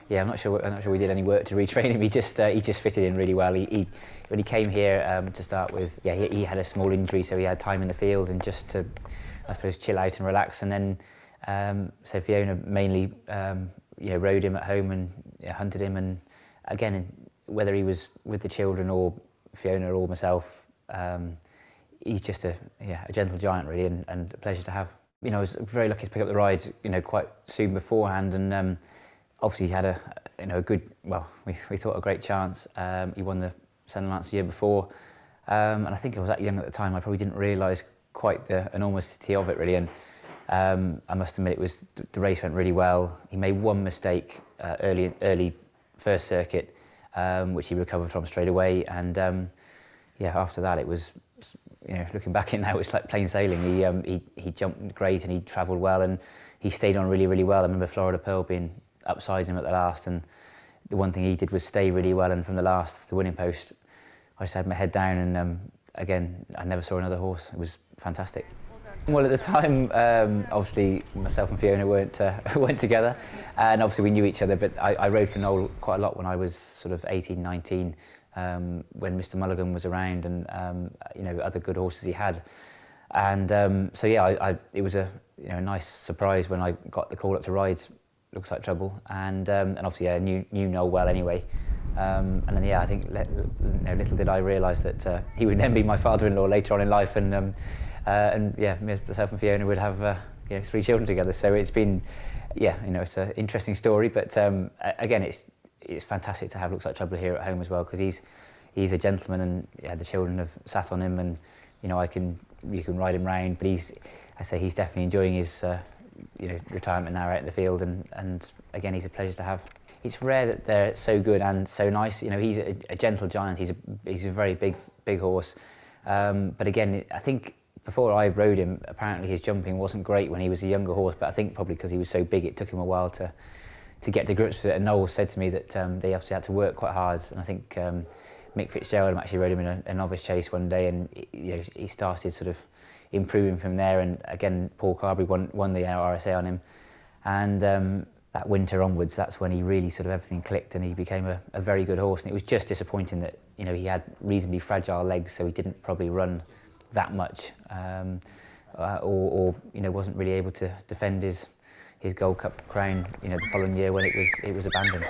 yeah, I'm not sure we did any work to retrain him. He just fitted in really well. When he came here to start with, yeah, he had a small injury, so he had time in the field and just to, I suppose, chill out and relax. And then so Fiona mainly rode him at home and hunted him. And again, whether he was with the children or Fiona or myself, he's just a gentle giant really, and a pleasure to have. I was very lucky to pick up the ride, quite soon beforehand, and obviously he had a good, well, we thought a great chance. He won the Sun Lance the year before, and I think I was that young at the time. I probably didn't realise quite the enormity of it really, and I must admit the race went really well. He made one mistake early first circuit, which he recovered from straight away, and after that it was, looking back in now, it's like plain sailing. He jumped great and he travelled well and he stayed on really, really well. I remember Florida Pearl being upside him at the last, and the one thing he did was stay really well, and from the last, the winning post, I just had my head down, and again, I never saw another horse. It was fantastic. Well, at the time, obviously myself and Fiona weren't together, and obviously we knew each other, but I rode for Noel quite a lot when I was sort of 18, 19, when Mr. Mulligan was around, and other good horses he had. And it was a nice surprise when I got the call up to ride Looks Like Trouble, and obviously knew Noel well anyway. And then I think little did I realise that he would then be my father-in-law later on in life, and myself and Fiona would have 3 children together. So it's been it's an interesting story, but again it's fantastic to have Looks Like Trouble here at home as well, because he's a gentleman, and the children have sat on him, and you can ride him round, but he's definitely enjoying his retirement now out in the field, and again he's a pleasure to have. It's rare that they're so good and so nice. He's a gentle giant. He's a very big horse, but again I think before I rode him, apparently his jumping wasn't great when he was a younger horse, but I think probably because he was so big it took him a while to get to grips with it. And Noel said to me that they obviously had to work quite hard, and I think Mick Fitzgerald actually rode him in a novice chase one day, and he started sort of improving from there. And again, Paul Carberry won the RSA on him, and that winter onwards, that's when he really sort of everything clicked, and he became a very good horse. And it was just disappointing that he had reasonably fragile legs, so he didn't probably run that much, or wasn't really able to defend his Gold Cup crown the following year when it was abandoned.